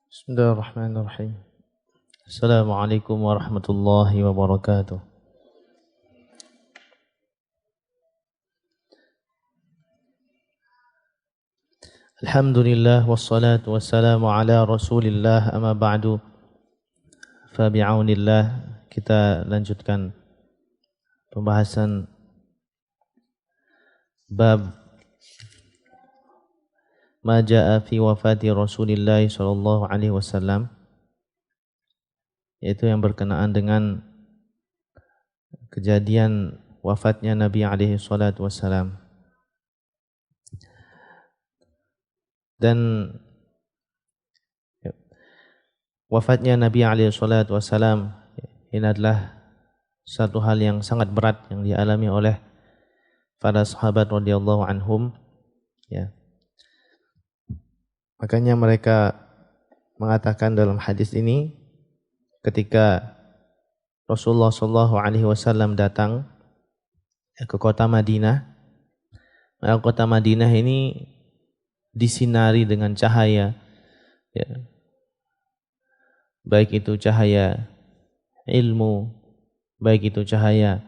Bismillahirrahmanirrahim. Assalamualaikum warahmatullahi wabarakatuh. Alhamdulillah wassalatu wassalamu ala Rasulillah amma ba'du. Fa bi'aunillah kita lanjutkan pembahasan bab ma jaa fi wafati Rasulillah sallallahu alaihi wasallam, yaitu yang berkenaan dengan kejadian wafatnya Nabi alaihi salatu wassalam. Dan wafatnya Nabi alaihi salatu wassalam ini adalah satu hal yang sangat berat yang dialami oleh para sahabat radhiyallahu anhum, ya. Makanya mereka mengatakan dalam hadis ini, ketika Rasulullah sallallahu alaihi wasallam datang ke kota Madinah, maka kota Madinah ini disinari dengan cahaya, ya. Baik itu cahaya ilmu, baik itu cahaya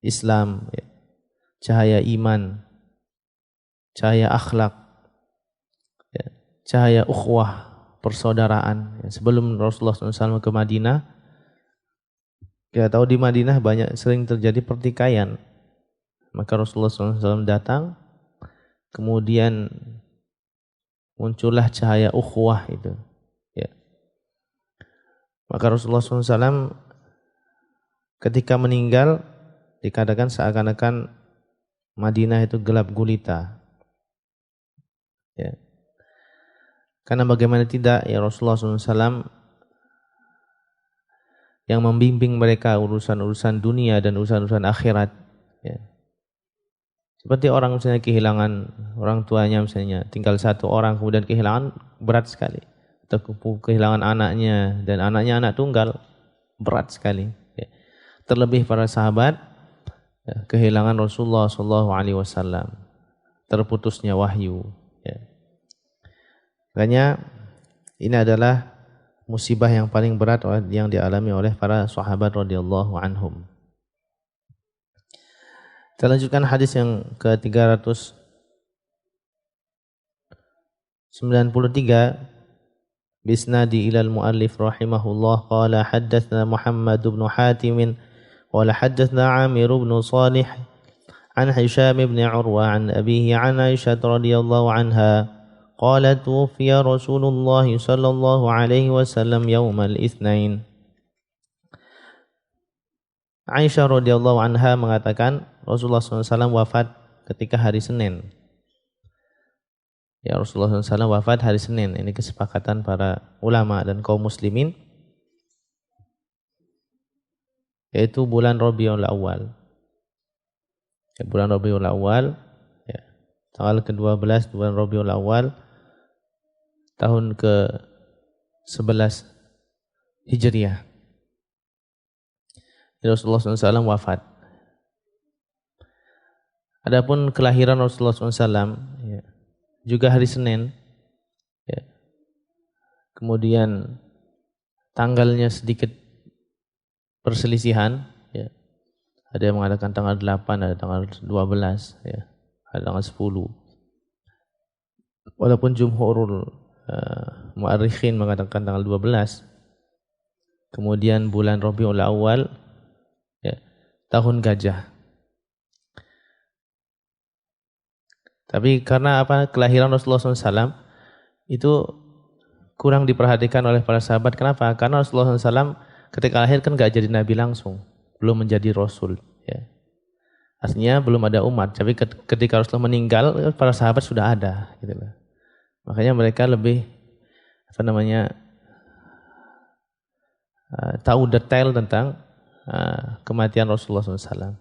Islam, ya. Cahaya iman, cahaya akhlak, ya. Cahaya ukhuwah, persaudaraan, ya. Sebelum Rasulullah SAW ke Madinah, kita tahu di Madinah sering terjadi pertikaian. Maka Rasulullah SAW datang, kemudian muncullah cahaya ukhuwah itu, ya. Maka Rasulullah SAW ketika meninggal dikatakan seakan-akan Madinah itu gelap gulita, ya. Karena bagaimana tidak, ya, Rasulullah SAW yang membimbing mereka urusan-urusan dunia dan urusan-urusan akhirat, ya. Seperti orang misalnya kehilangan orang tuanya, misalnya tinggal satu orang kemudian kehilangan, berat sekali. Atau kehilangan anaknya dan anaknya anak tunggal, berat sekali, ya. Terlebih para sahabat, ya, kehilangan Rasulullah SAW, terputusnya wahyu, ya. Makanya ini adalah musibah yang paling berat yang dialami oleh para sahabat radhiyallahu anhum. Kita lanjutkan hadis yang ke-393 bisnadi ilal muallif rahimahullah qala haddatsana Muhammad bin Hatim qala haddatsana Amir bin Salih an Hisham bin Urwa an abihi an Aisyah radhiyallahu anha qalat tuwfiya Rasulullah sallallahu alaihi wasallam yaumal itsnain. Aisyah radhiyallahu anha mengatakan Rasulullah SAW wafat ketika hari Senin. Ya, Rasulullah SAW wafat hari Senin. Ini kesepakatan para ulama dan kaum muslimin, yaitu bulan Rabiul Awal. Ya, bulan Rabiul Awal, ya, tanggal ke-12 bulan Rabiul Awal tahun ke-11 Hijriah. Rasulullah SAW wafat. Adapun kelahiran Rasulullah SAW, ya, juga hari Senin, ya. Kemudian tanggalnya sedikit perselisihan, ya. Ada yang mengatakan tanggal 8, ada tanggal 12, ya. Ada tanggal 10. Walaupun jumhurul mu'arrikhin mengatakan tanggal 12. Kemudian bulan Rabiul Awal, ya, tahun gajah. Tapi karena kelahiran Rasulullah SAW itu kurang diperhatikan oleh para sahabat. Kenapa? Karena Rasulullah SAW ketika lahir kan gak jadi nabi langsung, belum menjadi rasul, ya. Artinya belum ada umat. Tapi ketika Rasulullah meninggal, para sahabat sudah ada, gitu loh. Makanya mereka lebih tahu detail tentang kematian Rasulullah SAW.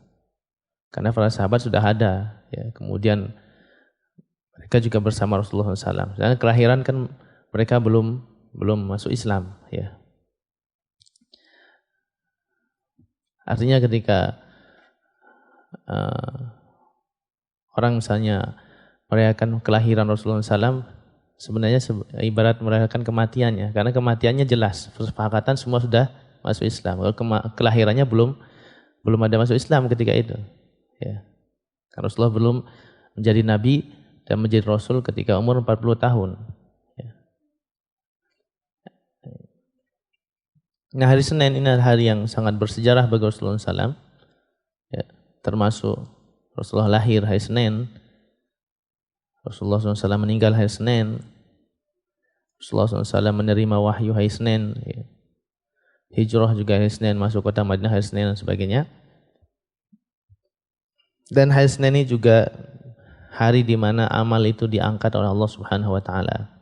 Karena para sahabat sudah ada, ya. Kemudian mereka juga bersama Rasulullah SAW. Dan kelahiran kan mereka belum masuk Islam, ya. Artinya ketika orang misalnya merayakan kelahiran Rasulullah SAW, sebenarnya ibarat merayakan kematiannya, karena kematiannya jelas, kesepakatan semua sudah masuk Islam. Kalau kelahirannya belum ada masuk Islam ketika itu. Ya. Karena Rasulullah belum menjadi nabi dan menjadi rasul ketika umur 40 tahun. Ya. Nah, hari Senin ini adalah hari yang sangat bersejarah bagi Rasulullah SAW. Ya, termasuk Rasulullah lahir hari Senin, Rasulullah SAW meninggal hari Senin, Rasulullah SAW menerima wahyu hari Senin, ya. Hijrah juga hari Senin, masuk kota Madinah hari Senin dan sebagainya. Dan hari Senin ini juga hari di mana amal itu diangkat oleh Allah Subhanahu wa taala.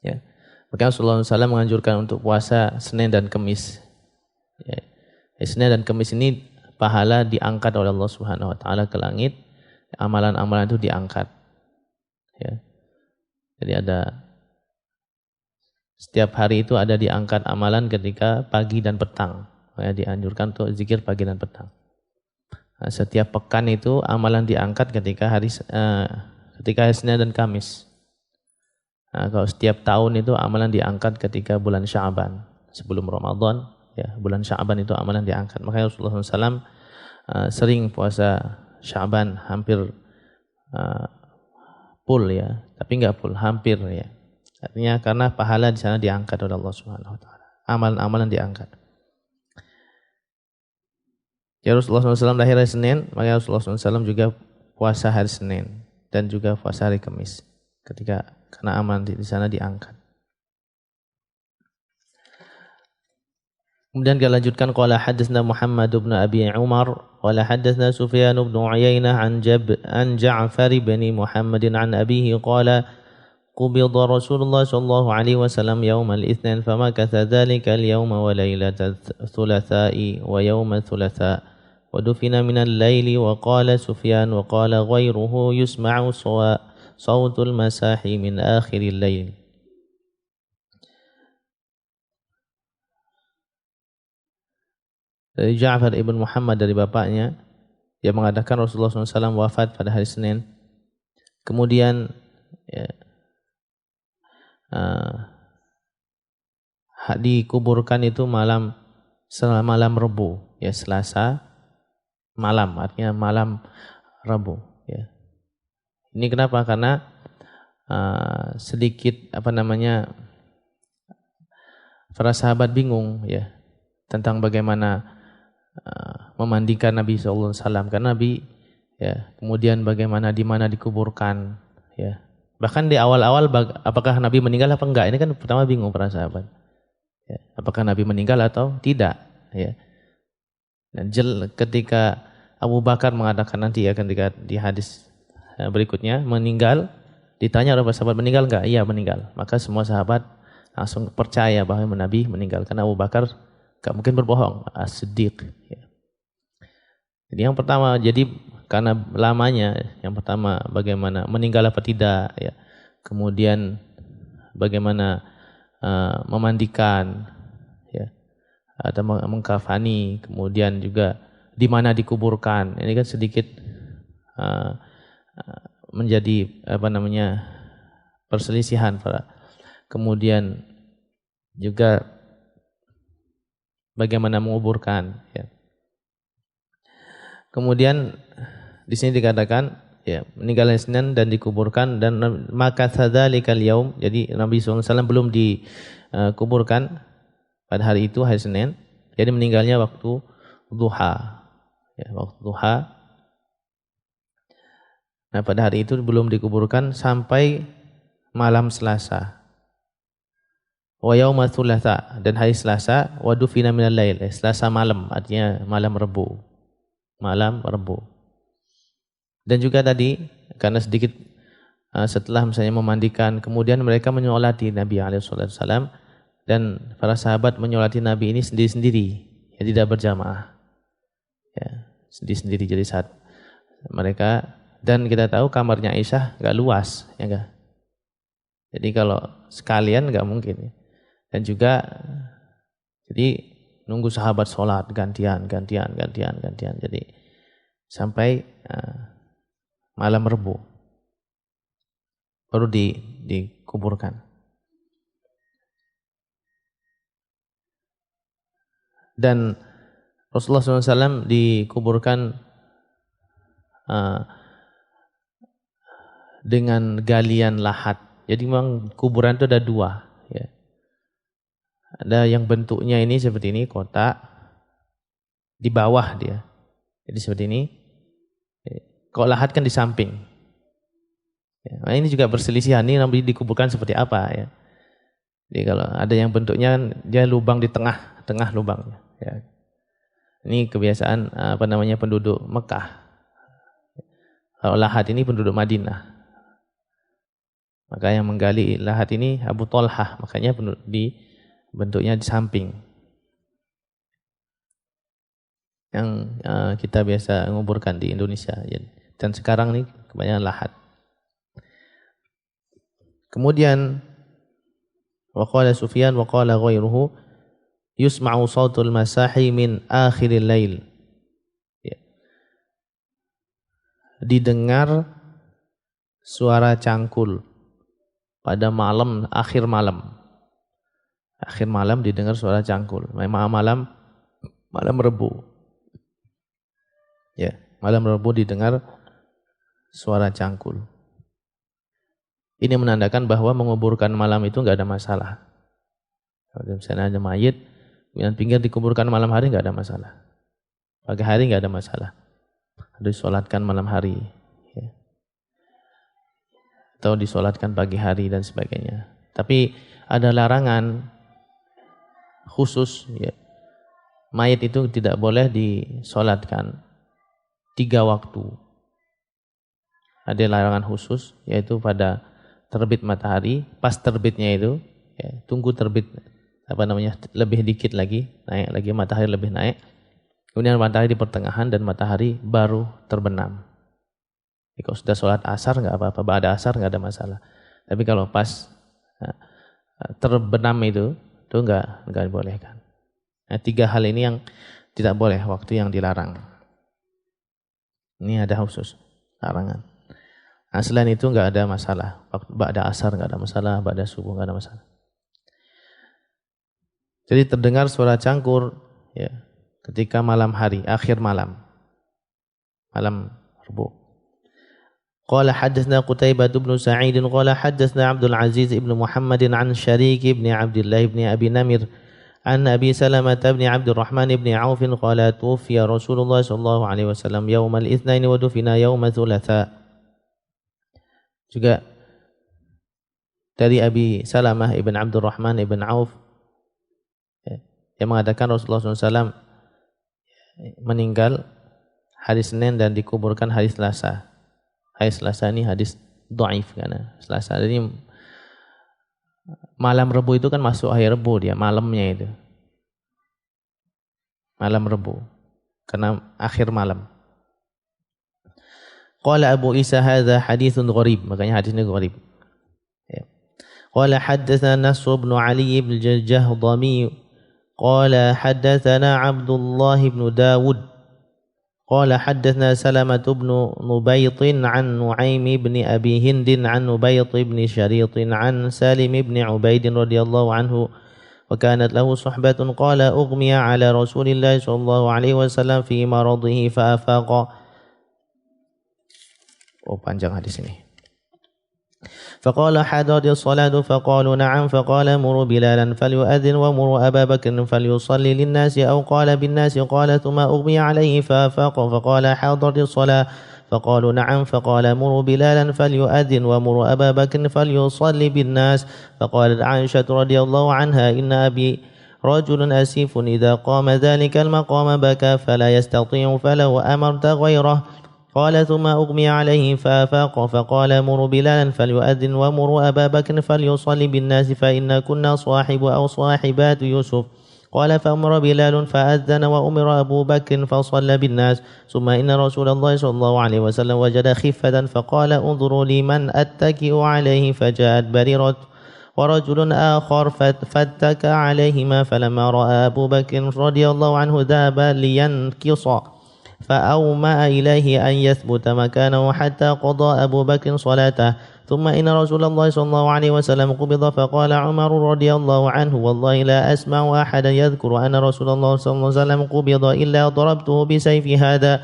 Ya. Maka Rasulullah SAW menganjurkan untuk puasa Senin dan Kamis. Ya. Senin dan Kamis ini pahala diangkat oleh Allah Subhanahu wa taala ke langit, amalan-amalan itu diangkat. Ya. Jadi setiap hari itu ada diangkat amalan ketika pagi dan petang. Ya, dianjurkan untuk zikir pagi dan petang. Nah, setiap pekan itu amalan diangkat ketika hari Senin dan Kamis. Nah, kalau setiap tahun itu amalan diangkat ketika bulan Sya'ban sebelum Ramadan. Ya, bulan Sya'ban itu amalan diangkat. Makanya Rasulullah SAW sering puasa Sya'ban hampir full ya, tapi enggak full, hampir ya. Artinya karena pahala di sana diangkat oleh Allah Subhanahu wa taala. Amalan-amalan diangkat. Ya, Rasulullah SAW lahir hari Senin, maka Rasulullah SAW juga puasa hari Senin dan juga puasa hari Kamis karena amalan di sana diangkat. Kemudian kita lanjutkan, qala hadatsna Muhammad bin Abi Umar qala hadatsna Sufyan bin Uyainah an Ja'far bin Muhammadin an abihi qala qubida Rasulullah sallallahu alaihi wasallam yaum al-itsnin famakatha dhalika al-yawm wa lailata thulatha'i wa yawm thulatha' wa dufina min al-laili wa qala Sufyan wa qala ghayruhu yusma'u sawtul masahi min akhir al-lail. Dari Ja'far ibn Muhammad dari bapaknya, dia mengatakan Rasulullah SAW wafat pada hari Senin. Kemudian ya, dikuburkan itu setelah malam Rabu, ya Selasa malam, artinya malam Rabu. Ya. Ini kenapa? Karena sedikit para sahabat bingung ya tentang bagaimana memandikan Nabi SAW, karena Nabi ya kemudian bagaimana di mana dikuburkan ya. Bahkan di awal-awal apakah Nabi meninggal apa enggak, ini kan pertama bingung para sahabat ya, apakah Nabi meninggal atau tidak ya. Dan ketika Abu Bakar mengatakan nanti ya ketika di hadis berikutnya meninggal, ditanya oleh para sahabat meninggal enggak? Iya meninggal. Maka semua sahabat langsung percaya bahwa Nabi meninggal karena Abu Bakar enggak mungkin berbohong, as-siddiq ya. Jadi yang pertama, karena lamanya, yang pertama bagaimana meninggal apa tidak ya. Kemudian bagaimana memandikan ya atau mengkafani, kemudian juga di mana dikuburkan. Ini kan sedikit menjadi perselisihan kemudian juga bagaimana menguburkan ya. Kemudian di sini dikatakan ya meninggal hari Senin dan dikuburkan dan maka sadzalikal yaum, jadi Nabi SAW belum dikuburkan pada hari itu, hari Senin. Jadi meninggalnya waktu duha. Ya, waktu duha. Nah, pada hari itu belum dikuburkan sampai malam Selasa. Wa yauma tsulatsa, dan hari Selasa, wa dufina minal lail, Selasa malam, artinya malam Rabu. Malam Rabu. Dan juga tadi karena sedikit setelah misalnya memandikan, kemudian mereka menyolati Nabi SAW, dan para sahabat menyolati Nabi ini sendiri-sendiri, ya tidak berjamaah, ya sendiri-sendiri. Jadi saat mereka, dan kita tahu kamarnya Aisyah nggak luas, ya enggak. Jadi kalau sekalian nggak mungkin. Ya. Dan juga jadi nunggu sahabat sholat gantian. Jadi sampai malam Rabu baru dikuburkan. Dan Rasulullah SAW dikuburkan dengan galian lahat. Jadi memang kuburan itu ada dua. Ya. Ada yang bentuknya ini seperti ini, kotak. Di bawah dia. Jadi seperti ini. Kalau lahat kan di samping. Ya, nah ini juga perselisihan. Ini nanti dikuburkan seperti apa ya. Jadi kalau ada yang bentuknya dia lubang di tengah lubangnya. Ya. Ini kebiasaan penduduk Mekah. Kalau lahat ini penduduk Madinah. Maka yang menggali lahat ini Abu Talhah, makanya bentuknya di samping. Yang kita biasa menguburkan di Indonesia. Dan sekarang ini kebanyakan lahat. Kemudian waqala Sufyan waqala ghairuhu yusma'u sautul masahi min akhiril lail. Ya. Didengar suara cangkul pada akhir malam. Akhir malam didengar suara cangkul. Malam Rebu. Ya, malam Rebu didengar suara cangkul. Ini menandakan bahwa menguburkan malam itu enggak ada masalah. Kalau misalnya ada mayit, kemudian pinggir dikuburkan malam hari enggak ada masalah. Pagi hari enggak ada masalah. Disolatkan malam hari. Ya. Atau disolatkan pagi hari dan sebagainya. Tapi ada larangan khusus. Ya. Mayit itu tidak boleh disolatkan 3 waktu. Ada larangan khusus, yaitu pada terbit matahari, pas terbitnya itu, ya, tunggu terbit, lebih dikit lagi, naik lagi, matahari lebih naik. Kemudian matahari di pertengahan dan matahari baru terbenam. Jadi kalau sudah sholat asar nggak apa-apa, ba'da asar nggak ada masalah. Tapi kalau pas terbenam itu nggak dibolehkan. Nah, 3 hal ini yang tidak boleh, waktu yang dilarang. Ini ada khusus larangan. Nah, selain itu enggak ada masalah. Ba'da asar enggak ada masalah, ba'da subuh enggak ada masalah. Jadi terdengar suara cangkur ya, ketika malam hari, akhir malam. Malam Rebu. Qala haddatsna Qutaibah bin Sa'id qala haddatsna Abdul Aziz ibn Muhammad an Syarik ibn Abdullah ibn Abi Namir an Abi Salamah ibn Abdurrahman ibn Auf qala tuwfiya Rasulullah sallallahu alaihi wasallam yaumal Itsnain wa dufina yaumal Tsulatsa. Juga dari Abi Salamah ibn Abdurrahman ibn Auf yang mengatakan Rasulullah SAW meninggal hari Senin dan dikuburkan hari Selasa. Hari Selasa ini hadis dhaif karena Selasa ini malam Rebu itu kan masuk hari Rebu dia, malamnya itu. Malam Rebu. Karena akhir malam. Qala Abu Isa hadza haditsun gharib, makanya hadis ini gharib. Ya. Qala haddatsana Nasr bin Ali bin Jahdami qala haddatsana Abdullah bin Dawud qala haddatsana Salamah bin Nubayt an Nu'aim bin Abi Hind an Nubayt bin Sharit an Salim bin Ubaid radhiyallahu anhu wa kanat lahu suhbatun qala ughmiya ala Rasulillah sallallahu alaihi wasallam fi maradhihi fa afaqa. Panjang hadis ini. فقال حضرت الصلاة فقالوا نعم فقال مروا بلالا فليؤذن ومروا أبا بكر فليصلي للناس أو قال بالناس قال ثم أغمي عليه فأفاق فقال حضرت الصلاة فقالوا نعم فقال مروا بلالا فليؤذن ومروا أبا بكر فليصلي بالناس فقالت عائشة رضي الله عنها إن أبي رجل أسيف إذا قام ذلك المقام بكى فلا يستطيع فلو أمرت غيره قال ثم أغمي عليه فأفاق فقال مروا بلالا فليؤذن ومروا أبا بكر فليصلي بالناس فإن كنا صاحب أو صاحبات يوسف قال فأمر بلال فأذن وأمر أبو بكر فصلى بالناس ثم إن رسول الله صلى الله عليه وسلم وجد خفة فقال انظروا لي من أتكئ عليه فجاءت بريرة ورجل آخر فاتكى عليهما فلما رأى أبو بكر رضي الله عنه ذهب لينكص فأومأ إليه أن يثبت مكانه حتى قضى أبو بكر صلاته ثم إن رسول الله صلى الله عليه وسلم قبض فقال عمر رضي الله عنه والله لا أسمع أحدا يذكر أن رسول الله صلى الله عليه وسلم قبض إلا ضربته بسيف هذا.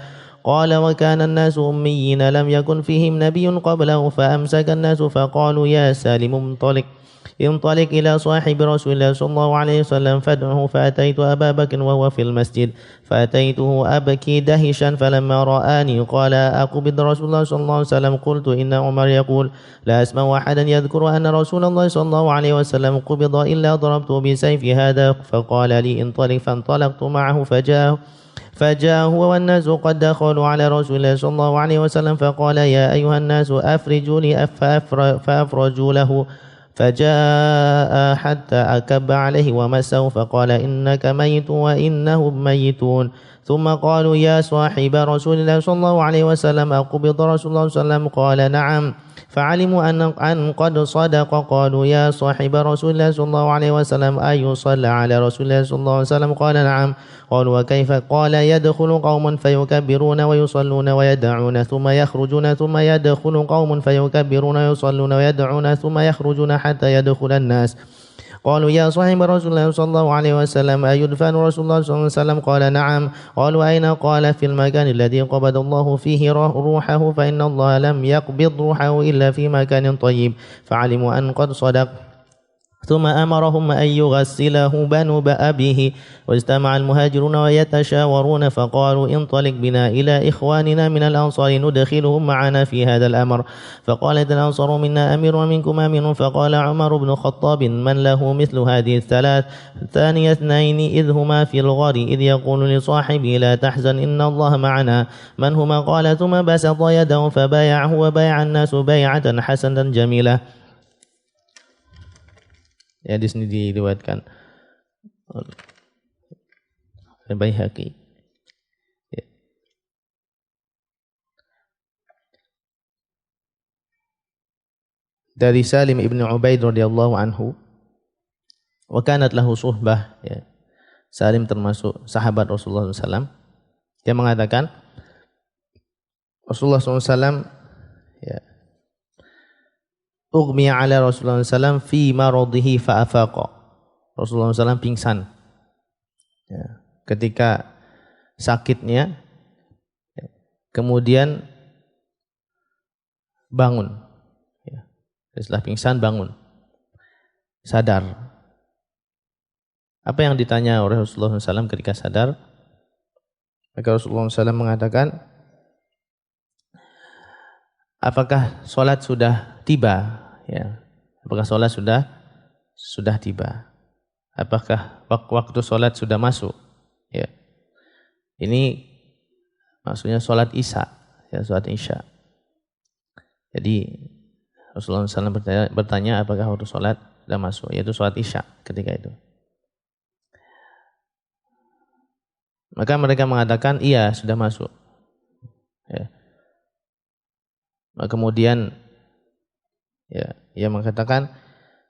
قال وكان الناس أميين لم يكن فيهم نبي قبله فأمسك الناس فقالوا يا سالم انطلق إلى صاحب رسول الله صلى الله عليه وسلم فادعه. فأتيت أبا بكر وهو في المسجد فأتيته أبكي دهشا فلما رآني قال أقبض رسول الله صلى الله عليه وسلم؟ قلت إن عمر يقول لا أسمع أحدا يذكر أن رسول الله صلى الله عليه وسلم قبض إلا ضربته بسيف هذا. فقال لي انطلق فانطلقت معه فجاء هو والناس قد دخلوا على رسول الله صلى الله عليه وسلم فقال يا أيها الناس أفرجوا لي فأفرجوا له فجاء حتى أكب عليه ومسه فقال إنك ميت وإنهم ميتون. ثم قالوا يا صاحب رسول الله صلى الله عليه وسلم أقبض رسول الله صلى الله عليه وسلم؟ قال نعم. فعلموا أن قد صدق. قالوا يا صاحب رسول الله صلى الله عليه وسلم أيصلى على رسول الله صلى الله عليه وسلم؟ قال نعم. قالوا وكيف؟ قال يدخل قوم فيكبرون ويصلون ويدعون ثم يخرجون ثم يدخل قوم فيكبرون ويصلون ويدعون ثم يخرجون حتى يدخل الناس. قالوا يا صاحب رسول الله صلى الله عليه وسلم أيدفن رسول الله صلى الله عليه وسلم؟ قال نعم. قالوا أين؟ قال في المكان الذي قبض الله فيه روحه فإن الله لم يقبض روحه إلا في مكان طيب. فعلموا أن قد صدق. ثم أمرهم أن يغسله بنو أبيه واجتمع المهاجرون ويتشاورون فقالوا انطلق بنا إلى إخواننا من الأنصار ندخلهم معنا في هذا الأمر. فقالت الأنصار منا أمير ومنكم أمير. فقال عمر بن الخطاب من له مثل هذه الثلاث؟ ثاني اثنين إذ هما في الغار إذ يقول لصاحبه لا تحزن إن الله معنا. من هما؟ قال ثم بسط يده فبايعه وبايع الناس بيعة حسنة جميلة. Ya, di sini diriwayatkan oleh Baihaqi. Ya. Dari Salim ibn Ubaid radhiyallahu anhu, wa kanat lahu suhbah. Ya. Salim termasuk sahabat Rasulullah SAW. Dia mengatakan Rasulullah SAW ya, ughmiya ala Rasulullah SAW fi maradihi fa'afaqa. Rasulullah SAW pingsan ya, ketika sakitnya ya, kemudian bangun ya. Setelah pingsan bangun sadar. Apa yang ditanya oleh Rasulullah SAW ketika sadar? Maka Rasulullah SAW mengatakan apakah sholat sudah tiba? Ya, apakah sholat sudah tiba? Apakah waktu sholat sudah masuk? Ya, ini maksudnya sholat isya, ya sholat isya. Jadi Rasulullah SAW bertanya apakah waktu sholat sudah masuk, yaitu sholat isya ketika itu. Maka mereka mengatakan iya sudah masuk. Ya. Kemudian ya, ia mengatakan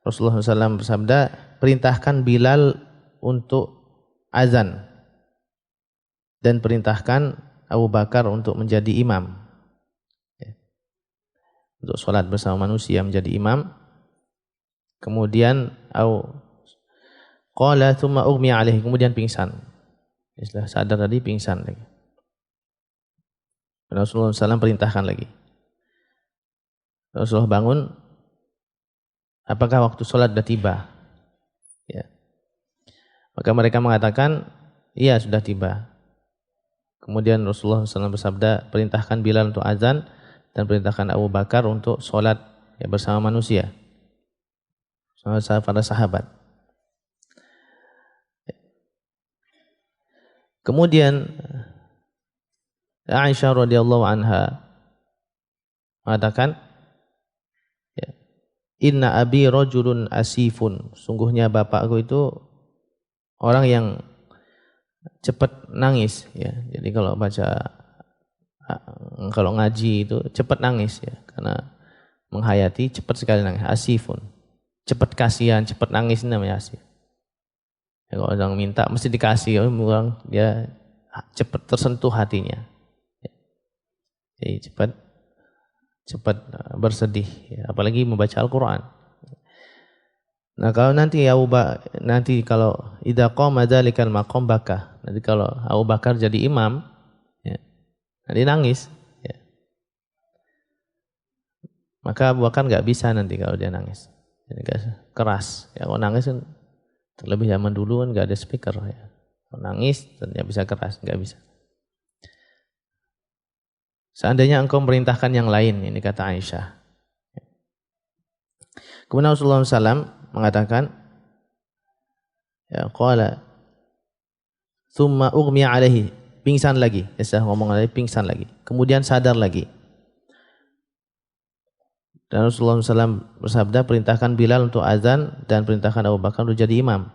Rasulullah SAW bersabda, perintahkan Bilal untuk azan dan perintahkan Abu Bakar untuk menjadi imam. Ya. Untuk sholat bersama manusia menjadi imam. Kemudian qala thumma ughmiya alaihi, kemudian pingsan. Setelah sadar tadi pingsan lagi. Rasulullah SAW perintahkan lagi. Rasulullah bangun, apakah waktu sholat sudah tiba? Ya. Maka mereka mengatakan, iya sudah tiba. Kemudian Rasulullah SAW bersabda, perintahkan Bilal untuk azan dan perintahkan Abu Bakar untuk sholat ya, bersama manusia, bersama para sahabat. Kemudian Aisyah radhiyallahu anha mengatakan, inna abi rajulun asifun, sungguhnya bapakku itu orang yang cepat nangis ya. Jadi kalau ngaji itu cepat nangis ya, karena menghayati cepat sekali nangis. Asifun, cepat kasihan, cepat nangis, ini namanya asif. Ya, kalau orang minta mesti dikasih, orang dia cepat tersentuh hatinya. Ya. Jadi cepat cepat bersedih, ya, apalagi membaca Al-Quran. Nah kalau nanti kalau idza qama dzalikal maqam baka, nanti kalau Abu Bakar jadi imam, ya, nanti nangis, ya. Maka Abu Bakar nggak bisa nanti kalau dia nangis, jadi keras. Ya kalau nangis kan terlebih zaman dulu kan nggak ada speaker, ya. Kalau nangis ternyata bisa keras, nggak bisa. Seandainya engkau merintahkan yang lain, ini kata Aisyah. Kemudian Rasulullah SAW mengatakan, ya qala, thumma ughmiya alaihi, pingsan lagi. Ya ngomong lagi, pingsan lagi. Kemudian sadar lagi. Dan Rasulullah SAW bersabda, perintahkan Bilal untuk azan dan perintahkan Abu Bakar untuk jadi imam.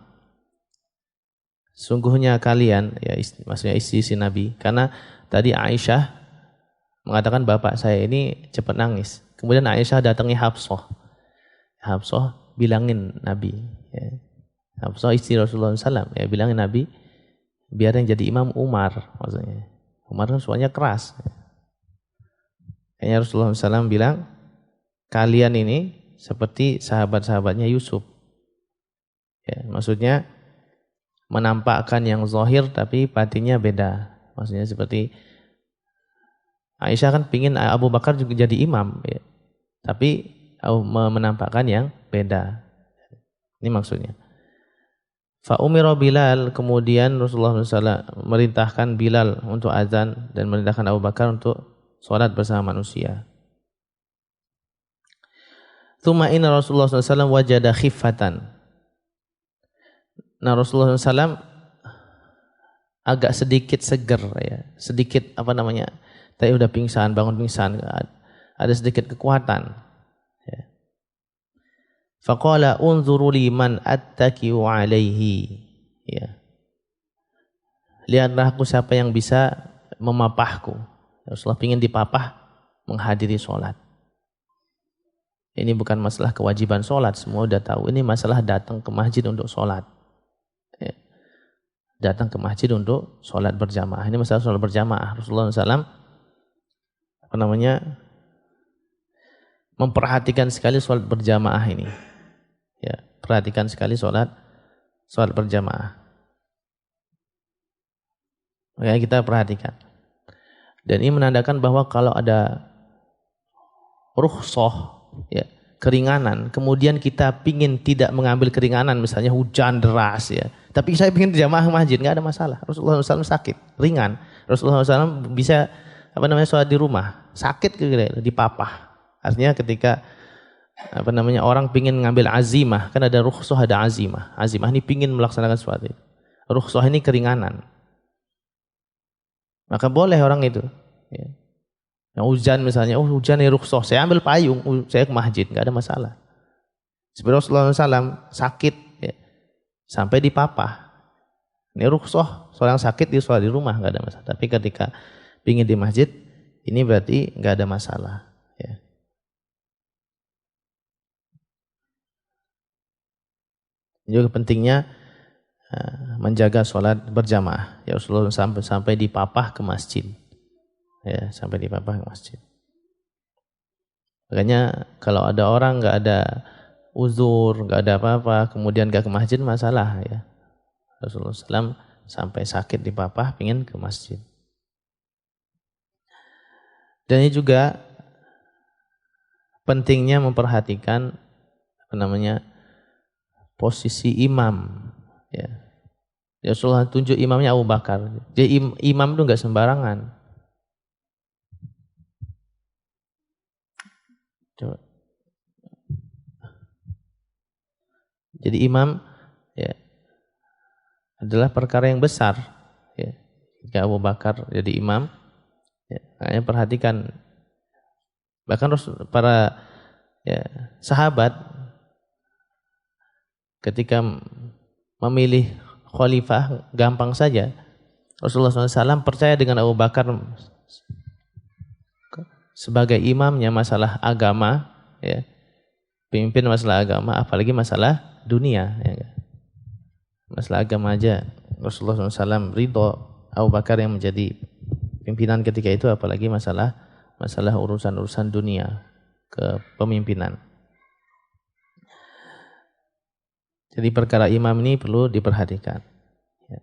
Sungguhnya kalian, ya maksudnya istri Nabi, karena tadi Aisyah mengatakan bapak saya ini cepat nangis. Kemudian Aisyah datangi Hafsah. Hafsah bilangin Nabi. Ya. Hafsah istri Rasulullah SAW. Ya, bilangin Nabi, biar yang jadi imam Umar. Maksudnya. Umar kan suaranya keras. Kayaknya Rasulullah SAW bilang, kalian ini seperti sahabat-sahabatnya Yusuf. Ya, maksudnya menampakkan yang zahir tapi batinnya beda. Maksudnya seperti Aisyah kan pingin Abu Bakar juga jadi imam, ya. Tapi menampakkan yang beda. Ini maksudnya. Fa umira Bilal, kemudian Rasulullah SAW merintahkan Bilal untuk azan dan merintahkan Abu Bakar untuk sholat bersama manusia. Tsumma inna Rasulullah SAW wajada khiffatan. Nah Rasulullah SAW agak sedikit seger, ya, sedikit tadi udah pingsan, bangun pingsan, ada sedikit kekuatan. Ya. Faqala unzuru liman attaki'u alaihi. Ya. Lihatlah aku siapa yang bisa memapahku. Rasulullah ingin dipapah menghadiri sholat. Ini bukan masalah kewajiban sholat, semua udah tahu. Ini masalah datang ke masjid untuk sholat. Ya. Datang ke masjid untuk sholat berjamaah. Ini masalah sholat berjamaah. Rasulullah SAW memperhatikan sekali sholat berjamaah ini. Ya, perhatikan sekali sholat berjamaah. Makanya kita perhatikan. Dan ini menandakan bahwa kalau ada rukhsah, ya, keringanan, kemudian kita pingin tidak mengambil keringanan, misalnya hujan deras, ya, tapi saya pingin jamaah masjid, nggak ada masalah. Rasulullah SAW sakit, ringan. Rasulullah SAW bisa sholat di rumah, sakit dipapah. Artinya ketika orang pingin ngambil azimah, kan ada rukhsah, ada azimah. Azimah ini pingin melaksanakan sesuatu. Rukhsah ini keringanan. Maka boleh orang itu. Ya. Yang hujan misalnya, hujan ini rukhsah, saya ambil payung, saya ke masjid, nggak ada masalah. Sebenarnya Rasulullah SAW sakit, ya, sampai dipapah. Ini rukhsah, seorang sakit dia sholat di rumah nggak ada masalah. Tapi ketika pingin di masjid, ini berarti nggak ada masalah. Ya. Juga pentingnya menjaga sholat berjamaah. Ya Rasulullah sampai dipapah ke masjid. Ya, sampai dipapah ke masjid. Makanya kalau ada orang nggak ada uzur, nggak ada apa-apa, kemudian nggak ke masjid, masalah, ya. Rasulullah SAW sampai sakit dipapah, pingin ke masjid. Dan ini juga pentingnya memperhatikan posisi imam. Ya. Rasulullah tunjuk imamnya Abu Bakar. Jadi imam itu nggak sembarangan. Coba. Jadi imam, ya, adalah perkara yang besar. Ya. Jika Abu Bakar jadi imam, ya, makanya perhatikan. Bahkan para, ya, sahabat ketika memilih khalifah gampang saja. Rasulullah SAW percaya dengan Abu Bakar sebagai imamnya masalah agama, ya, pimpin masalah agama, apalagi masalah dunia, ya. Masalah agama aja Rasulullah SAW ridho Abu Bakar yang menjadi pimpinan ketika itu, apalagi masalah masalah urusan-urusan dunia, kepemimpinan. Jadi perkara imam ini perlu diperhatikan. Ya.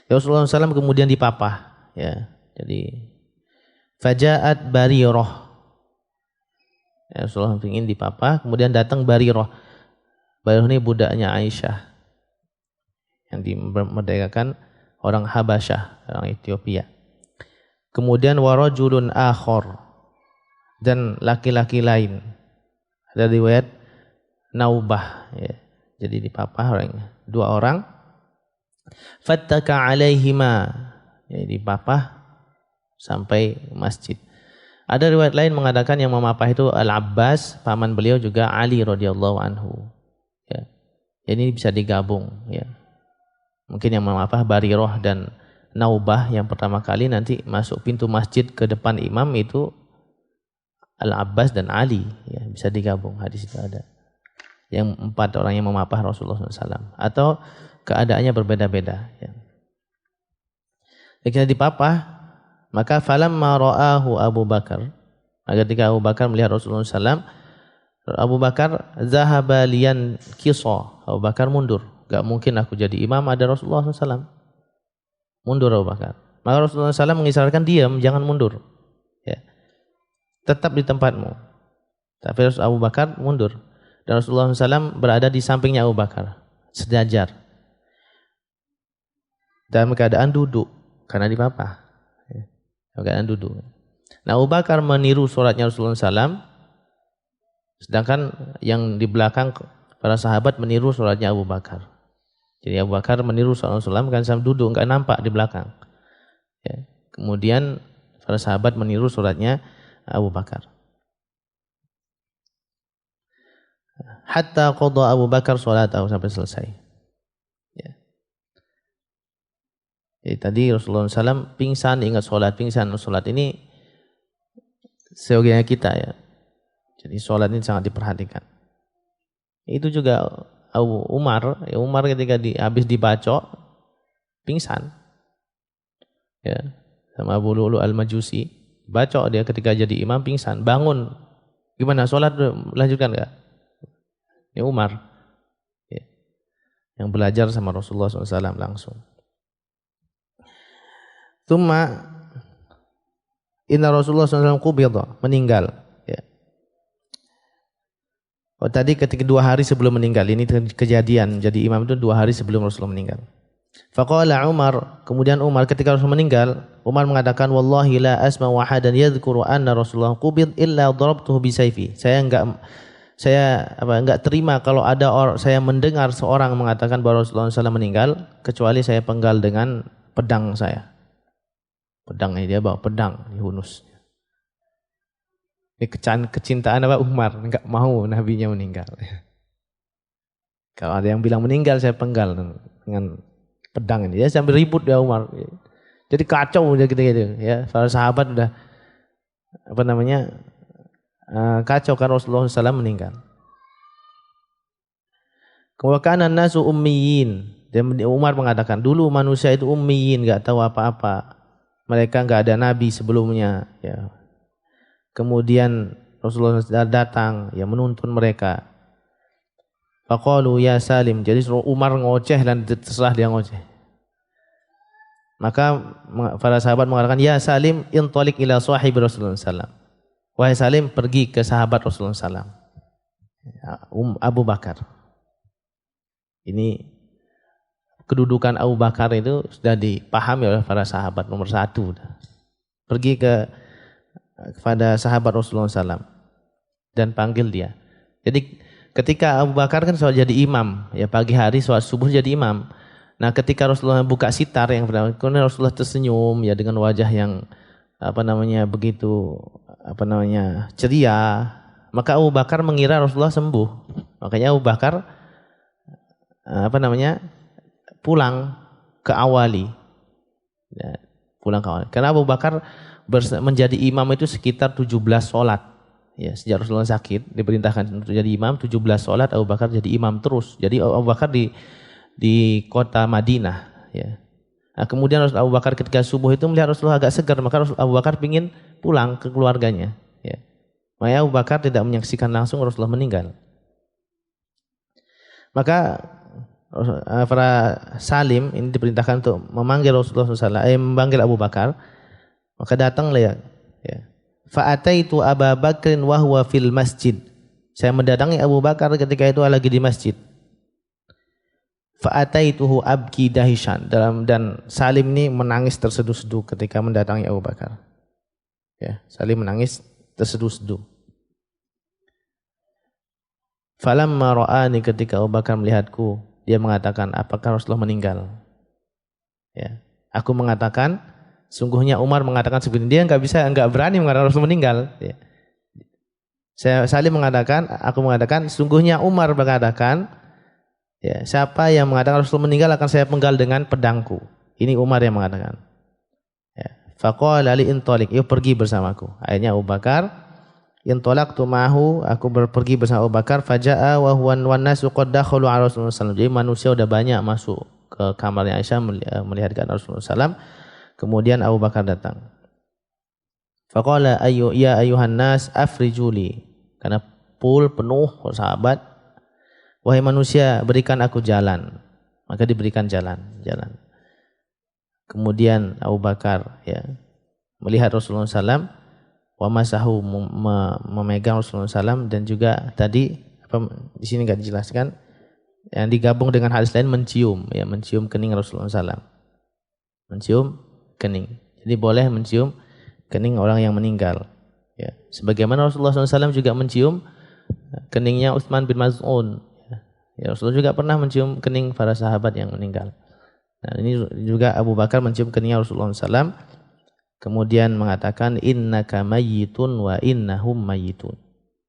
Rasulullah SAW kemudian dipapah. Ya. Jadi Faja'at Barirah. Ya, Rasulullah ingin dipapah, kemudian datang Barirah. Barirah ini budaknya Aisyah yang dimerdekakan orang Habasyah, orang Ethiopia. Kemudian warajulun akhor, dan laki-laki lain. Ada riwayat Naubah. Ya. Jadi dipapah orangnya. 2 orang. Fattaka alaihima. Ya, dipapah sampai masjid. Ada riwayat lain mengatakan yang memapah itu Al-Abbas, paman beliau, juga Ali radhiyallahu anhu. Ya. Ini bisa digabung. Ya. Mungkin yang memapah Barirah dan Naubah yang pertama kali, nanti masuk pintu masjid ke depan imam itu Al-Abbas dan Ali. Ya, bisa digabung, hadis itu ada. Yang 4 orang yang memapah Rasulullah SAW. Atau keadaannya berbeda-beda. Ya. Ketika dipapah, maka falamma ra'ahu Abu Bakar. Ketika Abu Bakar melihat Rasulullah SAW, Abu Bakar zahaba liyan kisa. Abu Bakar mundur. Gak mungkin aku jadi imam, ada Rasulullah SAW. Mundur Abu Bakar. Maka Rasulullah SAW mengisyaratkan diam, jangan mundur. Ya. Tetap di tempatmu. Tapi Abu Bakar mundur. Dan Rasulullah SAW berada di sampingnya Abu Bakar, sejajar. Dalam keadaan duduk, karena dipapah. Dalam keadaan duduk. Nah, Abu Bakar meniru sholatnya Rasulullah SAW, sedangkan yang di belakang para sahabat meniru sholatnya Abu Bakar. Jadi Abu Bakar meniru sholat Rasulullah SAW kan sambil duduk, enggak nampak di belakang. Ya. Kemudian para sahabat meniru sholatnya Abu Bakar. Hatta qada Abu Bakar salatahu, sampai selesai. Ya. Jadi tadi Rasulullah SAW pingsan, ingat sholat, pingsan sholat ini seyogianya kita ya. Jadi sholat ini sangat diperhatikan. Itu juga Abu Umar, ya Umar ketika habis dibacok pingsan. Ya, sama Abu Lu'lu al-Majusi, bacok dia ketika jadi imam pingsan, bangun. Gimana sholat lanjutkan enggak? Ini Umar ya, yang belajar sama Rasulullah SAW langsung. Tsumma inna Rasulullah SAW qubida, meninggal. Ya. Oh, tadi ketika 2 hari sebelum meninggal, ini kejadian jadi imam itu 2 hari sebelum Rasulullah meninggal. Faqala Umar, kemudian Umar ketika Rasul meninggal, Umar mengatakan wallahi la asma wahadan yadhkuru anna Rasulullah qubid illa darabtuhu bi sayfi. Saya enggak terima kalau ada saya mendengar seorang mengatakan bahwa Rasulullah SAW meninggal, kecuali saya penggal dengan pedang saya. Pedang ini, dia bawa pedang di hunus. Ini kecintaan Umar, enggak mau nabinya meninggal. Kalau ada yang bilang meninggal, saya penggal dengan pedang ini. Dia sambil ribut dia Umar. Jadi kacau udah gitu-gitu ya. Para sahabat udah kacau kan Rasulullah SAW meninggal. Kana nasu ummiyin. Dan Umar mengatakan dulu manusia itu ummiyin, enggak tahu apa-apa. Mereka enggak ada nabi sebelumnya. Ya. Kemudian Rasulullah datang, ya menuntun mereka. Faqalu ya Salim. Jadi Umar ngoceh dan terserah dia ngoceh. Maka para sahabat mengatakan ya Salim intalik ila sahibi Rasulullah SAW. Wahai Salim, pergi ke sahabat Rasulullah SAW. Abu Bakar. Ini kedudukan Abu Bakar itu sudah dipahami oleh para sahabat nomor 1. Pergi kepada sahabat Rasulullah SAW dan panggil dia. Jadi ketika Abu Bakar kan sholat jadi imam, ya pagi hari sholat subuh jadi imam. Nah ketika Rasulullah buka sitar yang pertama, kemudian Rasulullah tersenyum ya dengan wajah yang begitu ceria, maka Abu Bakar mengira Rasulullah sembuh. Makanya Abu Bakar pulang ke Awali. Ya, pulang ke Awali. Karena Abu Bakar menjadi imam itu sekitar 17 sholat. Ya, sejak Rasulullah sakit diperintahkan untuk jadi imam 17 sholat, Abu Bakar jadi imam terus. Jadi Abu Bakar di kota Madinah, ya. Nah, kemudian Rasulullah Abu Bakar ketika subuh itu melihat Rasulullah agak segar, maka Rasulullah Abu Bakar ingin pulang ke keluarganya. Ya. Maka Abu Bakar tidak menyaksikan langsung Rasulullah meninggal. Maka para salim ini diperintahkan untuk memanggil Rasulullah SAW, memanggil Abu Bakar. Maka datanglah ya. Fa'ataitu Abu Bakrin wa huwa fil masjid. Saya mendatangi Abu Bakar ketika itu lagi di masjid. Fa'ataituhu abki dahishan, dan Salim ini menangis terseduh-seduh ketika mendatangi Abu Bakar. Ya, Salim menangis terseduh-seduh. Falamma ra'ani, ketika Abu Bakar melihatku, dia mengatakan, apakah Rasulullah meninggal? Ya, aku mengatakan, sungguhnya Umar mengatakan seperti ini. Dia enggak berani mengatakan Rasulullah meninggal. Ya. Salim mengatakan, aku mengatakan, sungguhnya Umar mengatakan, ya, siapa yang mengatakan Rasulullah meninggal akan saya penggal dengan pedangku. Ini Umar yang mengatakan. Ya. Faqala li intalik, yuk pergi bersamaku. Akhirnya Abu Bakar, intolaktu ma'ahu, aku pergi bersama Abu Bakar. Faja'a wa huwa wan nasu qad dakhalu ala Rasulullah sallallahu alaihi wasallam. Jadi manusia sudah banyak masuk ke kamarnya Aisyah melihatkan Rasulullah sallallahu alaihi wasallam. Kemudian Abu Bakar datang. Faqala ya ayuhan nas afrijuli, karena pool penuh sahabat. Wahai manusia, berikan aku jalan. Maka diberikan jalan. Kemudian Abu Bakar ya melihat Rasulullah SAW, wa masahu, memegang Rasulullah SAW, dan juga tadi di sini enggak dijelaskan, yang digabung dengan hadis lain mencium kening Rasulullah SAW. Mencium kening. Jadi boleh mencium kening orang yang meninggal. Ya. Sebagaimana Rasulullah SAW juga mencium keningnya Utsman bin Maz'un. Ya, Rasulullah juga pernah mencium kening para sahabat yang meninggal. Nah, ini juga Abu Bakar mencium keningnya Rasulullah SAW. Kemudian mengatakan, innaka mayyitun wa innahum mayyitun.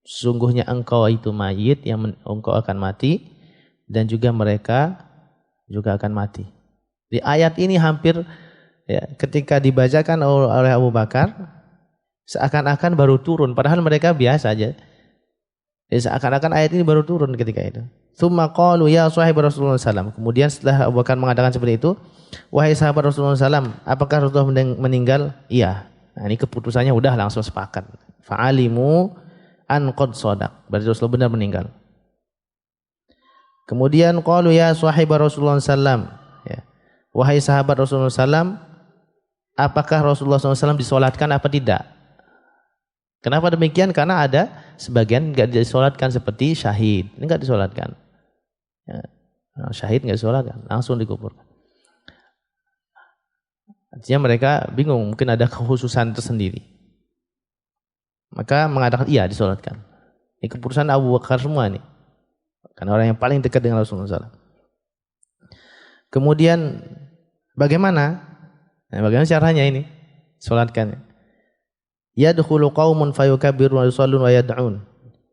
Sesungguhnya engkau itu mayit, yang engkau akan mati, dan juga mereka juga akan mati. Di ayat ini hampir ya, ketika dibacakan oleh Abu Bakar, seakan-akan baru turun, padahal mereka biasa aja. Ya, seakan-akan ayat ini baru turun ketika itu. Tsumma qalu ya sahib Rasulullah SAW. Kemudian setelah Abu Bakar mengatakan seperti itu, wahai sahabat Rasulullah SAW, apakah Rasulullah meninggal? Iya. Nah, ini keputusannya udah langsung sepakat. Fa'alimu an qad shadaq. Berarti Rasulullah benar meninggal. Kemudian qalu ya sahib Rasulullah SAW. Ya. Wahai sahabat Rasulullah SAW, apakah Rasulullah SAW disolatkan apa tidak? Kenapa demikian? Karena ada sebagian enggak disolatkan seperti syahid. Ini enggak disolatkan. Ya. Nah, syahid enggak disolatkan, langsung dikuburkan. Artinya mereka bingung, mungkin ada kekhususan tersendiri. Maka mengatakan iya disolatkan. Ini keputusan Abu Bakar semua nih. Karena orang yang paling dekat dengan Rasulullah SAW. Kemudian bagaimana? Nah, bagaimana caranya ini? Solatkan. Yadkhulu qaumun fayukabbirun wa yusallun wa yad'un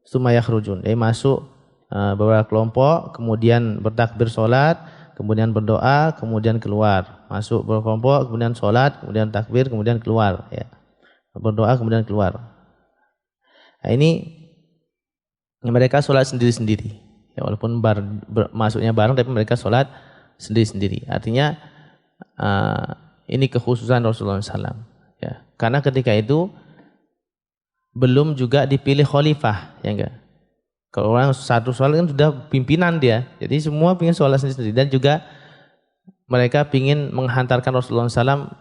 tsumma yakhrujun. Masuk beberapa kelompok, kemudian bertakbir salat, kemudian berdoa, kemudian keluar. Masuk beberapa kelompok, kemudian salat, kemudian takbir, kemudian keluar ya. Berdoa kemudian keluar. Nah, ini mereka salat sendiri-sendiri. Ya, walaupun masuknya bareng tapi mereka salat sendiri-sendiri. Artinya ini kekhususan Rasulullah SAW. Ya, karena ketika itu belum juga dipilih khalifah, ya enggak. Kalau orang satu sholat kan sudah pimpinan dia, jadi semua ingin sholat sendiri, dan juga mereka ingin menghantarkan Rasulullah SAW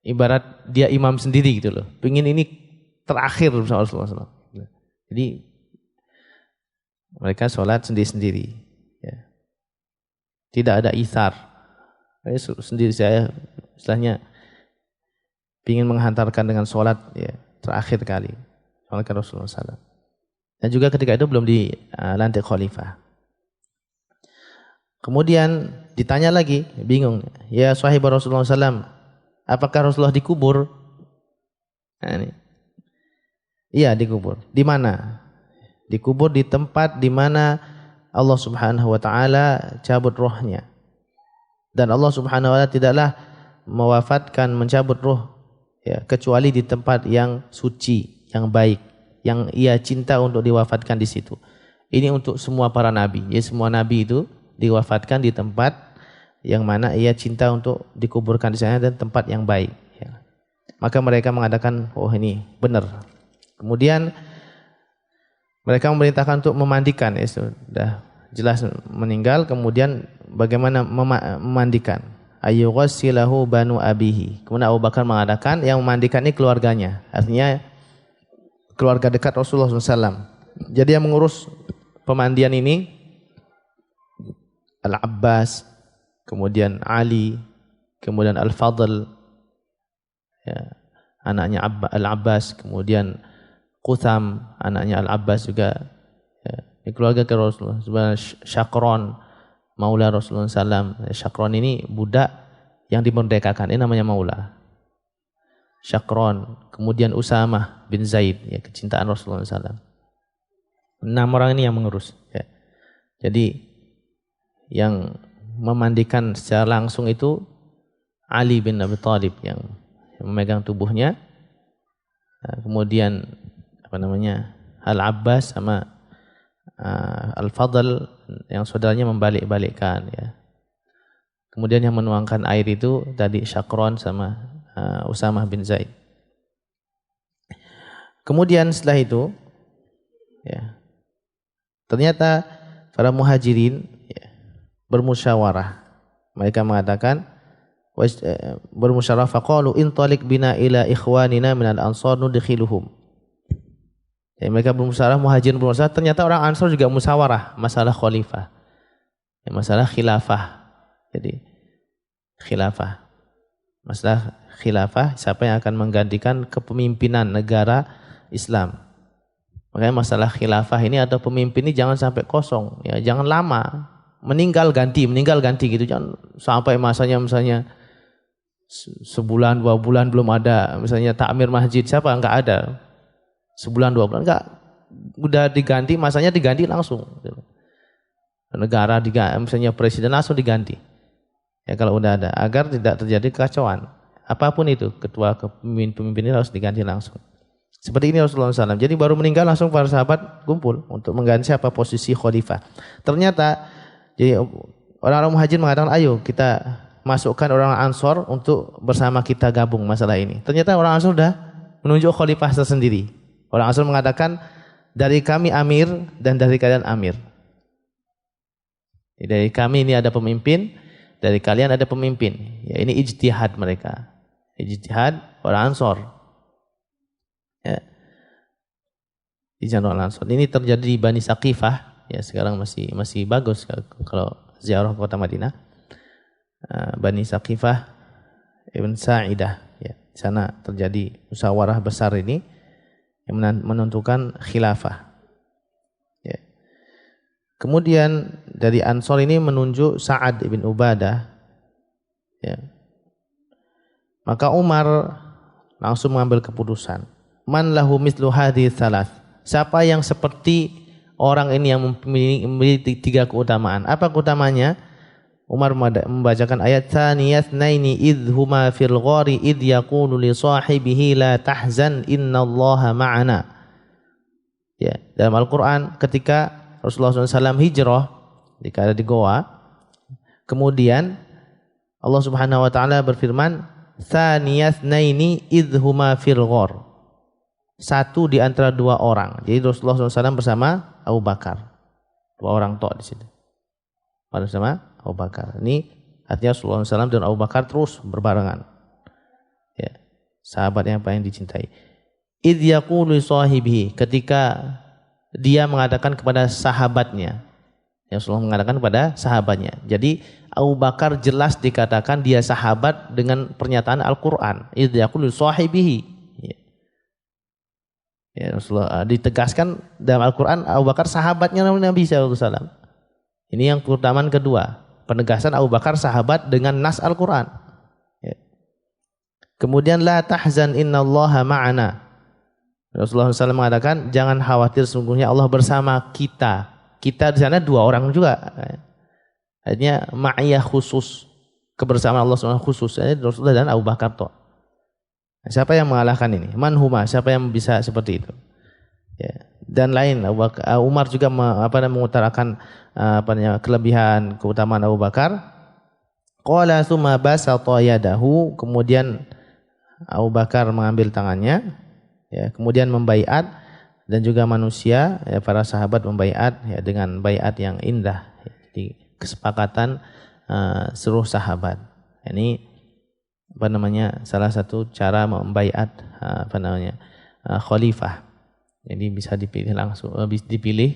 ibarat dia imam sendiri gitu loh, ingin ini terakhir bersama Rasulullah SAW. Jadi mereka sholat sendiri-sendiri, ya. Tidak ada ithar, sendiri saya istilahnya ingin menghantarkan dengan sholat ya, terakhir kali. Oleh Rasulullah SAW. Dan juga ketika itu belum dilantik khalifah. Kemudian ditanya lagi, bingung. Ya sahib Rasulullah SAW, apakah Rasulullah dikubur? Nah, ini. Iya dikubur. Di mana? Dikubur di tempat di mana Allah Subhanahu Wa Taala cabut rohnya. Dan Allah Subhanahu Wa Taala tidaklah mewafatkan, mencabut roh ya, kecuali di tempat yang suci, yang baik, yang ia cinta untuk diwafatkan di situ. Ini untuk semua para nabi. Ya, semua nabi itu diwafatkan di tempat yang mana ia cinta untuk dikuburkan di sana dan tempat yang baik. Ya. Maka mereka mengatakan, oh ini benar. Kemudian mereka memerintahkan untuk memandikan, ya sudah jelas meninggal. Kemudian bagaimana memandikan? Ayyughassilahu banu abihi. Kemudian Abu Bakar mengatakan yang memandikan ini keluarganya, artinya keluarga dekat Rasulullah SAW. Jadi yang mengurus pemandian ini Al-Abbas, kemudian Ali, kemudian Al-Fadl, ya, anaknya Al-Abbas, kemudian Qutham, anaknya Al-Abbas juga, ya, ini keluarga ke Rasulullah. Sebenarnya Syakron, Maula Rasulullah SAW. Syakron ini budak yang dimerdekakan, ini namanya Maula. Syakron, kemudian Usamah bin Zaid, ya, kecintaan Rasulullah SAW. 6 orang ini yang mengurus. Ya. Jadi yang memandikan secara langsung itu Ali bin Abi Thalib yang memegang tubuhnya. Nah, kemudian Al-Abbas sama Al-Fadl yang saudaranya membalik-balikkan, ya. Kemudian yang menuangkan air itu tadi Syakron sama Usamah bin Zaid. Kemudian setelah itu, ya, ternyata para muhajirin, ya, bermusyawarah. Mereka mengatakan bermusyawarah, faqalu intalik bina ila ikhwanina minal ansar nudkhiluhum. Ya, mereka bermusyawarah, muhajirin bermusyawarah, ternyata orang Ansar juga musyawarah masalah khalifah. Ya, masalah khilafah. Jadi khilafah. Masalah khilafah, siapa yang akan menggantikan kepemimpinan negara Islam. Makanya masalah khilafah ini atau pemimpin ini jangan sampai kosong, ya, jangan lama. Meninggal ganti gitu. Jangan sampai masanya misalnya sebulan 2 bulan belum ada, misalnya takmir masjid, siapa enggak ada. Sebulan 2 bulan enggak, udah diganti, masanya diganti langsung. Negara diganti, misalnya presiden langsung diganti. Ya kalau udah ada, agar tidak terjadi kekacauan. Apapun itu, ketua pemimpin ini harus diganti langsung. Seperti ini Rasulullah SAW. Jadi baru meninggal langsung para sahabat kumpul untuk mengganti siapa posisi khalifah. Ternyata jadi orang-orang muhajir mengatakan, ayo kita masukkan orang Ansor untuk bersama kita gabung masalah ini. Ternyata orang Ansor sudah menunjuk khalifah tersendiri. Orang Ansor mengatakan, dari kami amir dan dari kalian amir. Dari kami ini ada pemimpin, dari kalian ada pemimpin. Ya, ini ijtihad mereka. Ijtihad orang Ansor. Ya. Ijtihad orang Ansor. Ini terjadi di Bani Saqifah. Ya, sekarang masih bagus kalau ziarah kota Madinah. Bani Saqifah Ibn Sa'idah. Ya, di sana terjadi musyawarah besar ini yang menentukan khilafah. Ya. Kemudian dari Ansor ini menunjuk Sa'ad ibn Ubadah. Ya. Maka Umar langsung mengambil keputusan. Man lahu mislu hadhihi thalath. Siapa yang seperti orang ini yang memiliki 3 keutamaan. Apa keutamanya? Umar membacakan ayat tsaniyatnaini idh huma fil ghari idh yaqulu li sahibihi la tahzan innallaha ma'ana. Ya, dalam Al-Qur'an ketika Rasulullah SAW hijrah ketika ada di goa, kemudian Allah Subhanahu wa taala berfirman tsaniyatnaini idh huma fil ghar. Satu di antara 2 orang. Jadi Rasulullah SAW bersama Abu Bakar. 2 orang tok di situ. Bersama Abu Bakar. Ini artinya Rasulullah SAW dan Abu Bakar terus berbarengan. Ya, sahabat yang paling dicintai. Idh yaqulu sahibihi, ketika dia mengatakan kepada sahabatnya. Yang Rasulullah mengatakan kepada sahabatnya. Jadi Abu Bakar jelas dikatakan dia sahabat dengan pernyataan Al-Qur'an. Idh yaqulu sahibihi. Ya, Rasulullah ditegaskan dalam Al-Qur'an Abu Bakar sahabatnya Nabi SAW. Ini yang keutamaan kedua. Penegasan Abu Bakar sahabat dengan nas Al-Quran. Ya. Kemudian la tahzan innallaha ma'ana. Rasulullah SAW mengatakan jangan khawatir, sungguhnya Allah bersama kita. Kita di sana 2 orang juga. Artinya ma'iyah khusus, kebersamaan Allah SWT khusus. Rasulullah dan Abu Bakar toh. Siapa yang mengalahkan ini? Man huma? Siapa yang bisa seperti itu? Ya. Dan lain, Umar juga mengutarakan kelebihan keutamaan Abu Bakar. Qala tsumma basata yadahu, kemudian Abu Bakar mengambil tangannya, ya, kemudian membaiat, dan juga manusia, ya, para sahabat membaiat, ya, dengan baiat yang indah, ya, jadi kesepakatan seluruh sahabat. Ini salah satu cara membaiat khalifah. Jadi bisa dipilih langsung, dipilih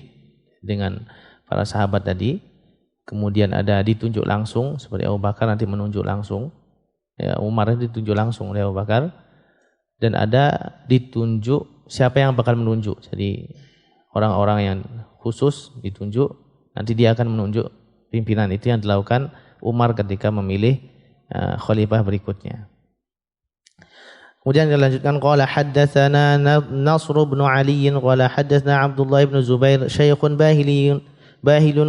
dengan para sahabat tadi. Kemudian ada ditunjuk langsung, seperti Abu Bakar nanti menunjuk langsung. Ya, Umar ditunjuk langsung oleh Abu Bakar. Dan ada ditunjuk siapa yang bakal menunjuk. Jadi orang-orang yang khusus ditunjuk, nanti dia akan menunjuk pimpinan. Itu yang dilakukan Umar ketika memilih khalifah berikutnya. Kemudian dilanjutkan, qala haddatsana Nasr bin Ali qala haddatsana Abdullah bin Zubair syaikhun bahilun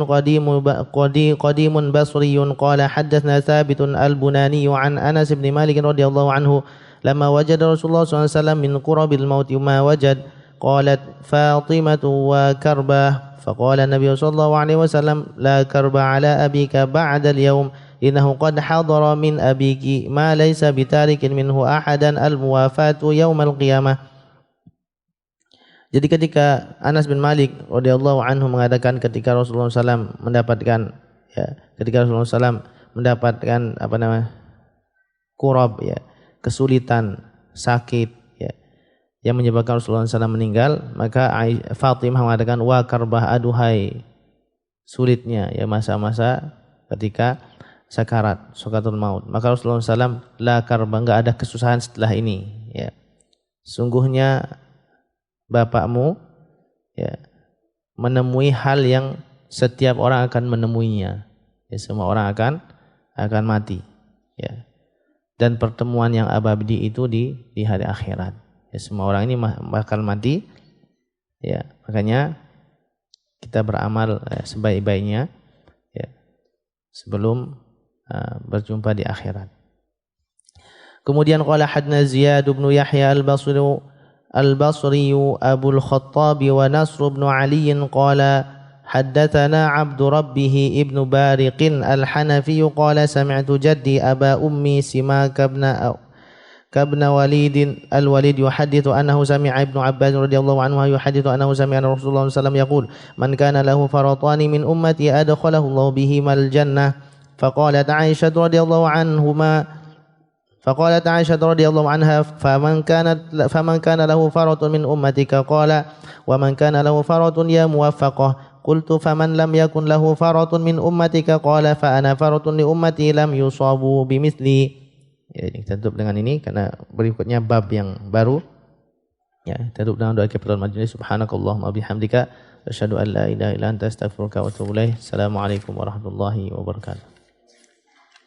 qadimun basriyun qala haddatsana Thabitun al-Bunani an Anas bin Malik radhiyallahu anhu lamma wajada Rasulullah sallallahu alaihi wasallam min qurabil maut ma wajad qalat Fatimah wa karbah faqala Nabi sallallahu alaihi wasallam la karba ala abika ba'da al-yawm innahu qad hadara min abiki ma laysa bitarikin minhu ahadan al-muwafatu yaumal qiyamah. Jadi ketika Anas bin Malik radhiyallahu anhu mengatakan ketika Rasulullah SAW mendapatkan kurab, ya, kesulitan, sakit, ya, yang menyebabkan Rasulullah SAW meninggal, maka Fatimah mengatakan wa karbah, aduhai sulitnya, ya, masa-masa ketika sakaratul maut. Maka Rasulullah SAW la karba, enggak ada kesusahan setelah ini, ya. Sungguhnya bapakmu, ya, menemui hal yang setiap orang akan menemuinya, ya, semua orang akan mati, ya. Dan pertemuan yang abadi itu di hari akhirat, ya, semua orang ini bakal mati, ya. Makanya kita beramal, ya, sebaik-baiknya, ya, sebelum berjumpa di akhirat. Kemudian qala hadna Ziyad bin Yahya al-Basri Abu al-Khattab wa Nasr bin Ali qala haddatsana Abdu Rabbih ibn Bariq al-Hanafi qala sami'tu jaddi aba ummi Simak ibn Walid al-Walid yuhaddithu annahu sami'a Ibnu Abbas radhiyallahu anhu yuhaddithu annahu sami'a Rasulullah sallallahu alaihi wasallam yaqul man kana lahu faratani min ummati adkhalahu Allah bihima al-jannah. فقالت عائشة رضي الله عنها فمن كان له فرط من أمتك قال ومن كان له فرط يا موفقة قلت فمن لم يكن له فرط من أمتك قال فأنا فرط لأمتي لم يصابوا بمثلي. Ya, kita tutup dengan ini karena berikutnya bab yang baru. Ya, kita tutup dengan doa kifaratul majlis. Subhanakallahumma bihamdika asyhadu an la ilaha illa anta astaghfiruka wa atubu ilaik. Assalamualaikum warahmatullahi wabarakatuh.